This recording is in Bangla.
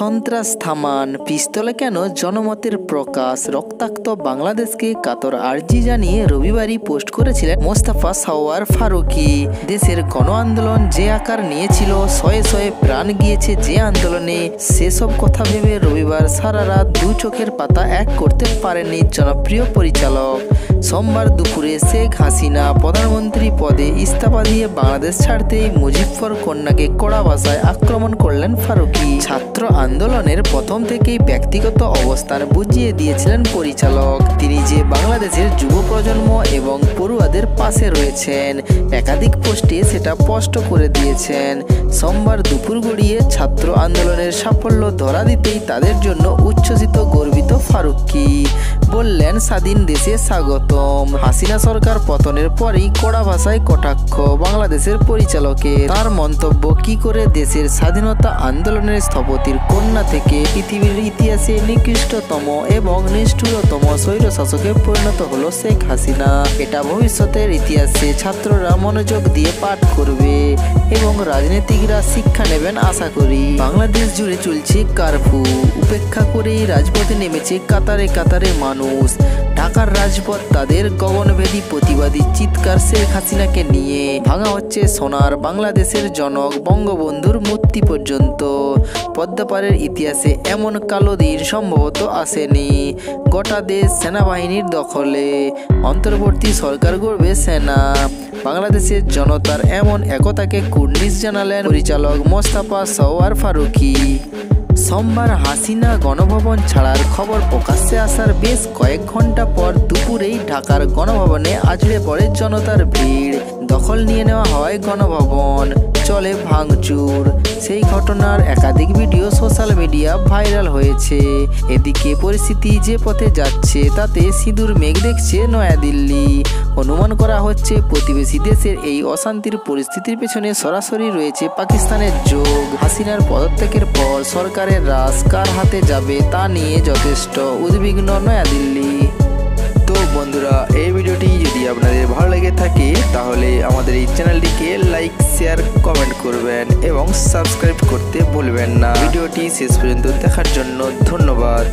সন্ত্রাস থামান, পিস্তলে কেন জনমতের প্রকাশ, রক্তাক্ত বাংলাদেশকে কাতর আর্জি জানিয়ে রবিবারই পোস্ট করেছিলেন মোস্তফা সরওয়ার ফারুকী। দেশের গণ আন্দোলন যে আকার নিয়েছিল, শয়ে শয়ে প্রাণ গিয়েছে যে আন্দোলনে, সেসব কথা ভেবে রবিবার সারা রাত দু চোখের পাতা এক করতে পারেননি জনপ্রিয় পরিচালক। সোমবার দুপুরে শেখ হাসিনা প্রধানমন্ত্রী পদে ইস্তফা দিয়ে বাংলাদেশ ছাড়তেই মুজিবফর কন্যাকে কড়া ভাষায় আক্রমণ করলেন ফারুকী। ছাত্র আন্দোলনের প্রথম থেকেই ব্যক্তিগত অবস্থান বুঝিয়ে দিয়েছিলেন পরিচালক। তিনি যে বাংলাদেশের যুব প্রজন্ম এবং পড়ুয়াদের পাশে রয়েছেন, একাধিক পোস্টে সেটা স্পষ্ট করে দিয়েছেন। সোমবার দুপুর গড়িয়ে ছাত্র আন্দোলনের সাফল্য ধরা দিতেই তাদের জন্য উচ্ছ্বসিত গর্বিত ফারুকী বললেন, স্বাধীন দেশে স্বাগতম। হাসিনা সরকার পতনের পরেই কড়া ভাষায় কটাক্ষ বাংলাদেশের পরিচালকের। তার মন্তব্য, কি করে দেশের স্বাধীনতা আন্দোলনের স্থপতির কন্যা থেকে পৃথিবীর ইতিহাসে নিকৃষ্টতম এবং নিষ্ঠুরতম স্বৈরশাসকে পরিণত হলো শেখ হাসিনা। এটা ভবিষ্যতের ইতিহাসে ছাত্ররা মনোযোগ দিয়ে পাঠ করবে এবং রাজনীতিকরা শিক্ষা নেবেন আশা করি। বাংলাদেশ জুড়ে চলছে কারফিউ, উপেক্ষা করেই রাজপথে নেমেছে কাতারে কাতারে মানুষ। ঢাকার রাজপথ তাদের গগনভেদী প্রতিবাদী চিৎকার। শেখ হাসিনাকে নিয়ে ভাঙা হচ্ছে সোনার বাংলাদেশের জনক বঙ্গবন্ধুর মূর্তি পর্যন্ত। পদ্মাপাড়ের ইতিহাসে এমন কালো দিন সম্ভবত আসেনি। গোটা দেশ সেনাবাহিনীর দখলে, অন্তর্বর্তী সরকার গড়বে সেনা। বাংলাদেশের জনতার এমন একতাকে কুর্নিশ জানালেন পরিচালক মোস্তফা সরওয়ার ফারুকী। সোমবার হাসিনা গণভবন ছাড়ার খবর প্রকাশ্যে আসার বেশ কয়েক ঘন্টা পর দুপুরেই ঢাকার গণভবনে আছড়ে পড়ে জনতার ভিড়। দখল নিয়ে নেওয়া হয় গণভবন, চলে ভাঙচুর। সেই ঘটনার একাধিক ভিডিও সোশ্যাল মিডিয়া ভাইরাল হয়েছে। এদিকে পরিস্থিতি যে পথে যাচ্ছে তাতে সিঁদুর মেঘ দেখছে নয়াদিল্লি। অনুমান করা হচ্ছে প্রতিবেশী দেশের এই অশান্তির পরিস্থিতির পেছনে সরাসরি রয়েছে পাকিস্তানের যোগ। হাসিনার পদত্যাগের পর সরকারের রাজ কার হাতে যাবে তা নিয়ে যথেষ্ট উদ্বিগ্ন নয়াদিল্লি। তো বন্ধুরা, এই ভিডিওটি যদি আপনাদের ভালো লেগে থাকে তাহলে আমাদের এই চ্যানেলটিকে লাইক, শেয়ার, কমেন্ট করবেন এবং সাবস্ক্রাইব করতে ভুলবেন না। ভিডিওটি শেষ পর্যন্ত দেখার জন্য ধন্যবাদ।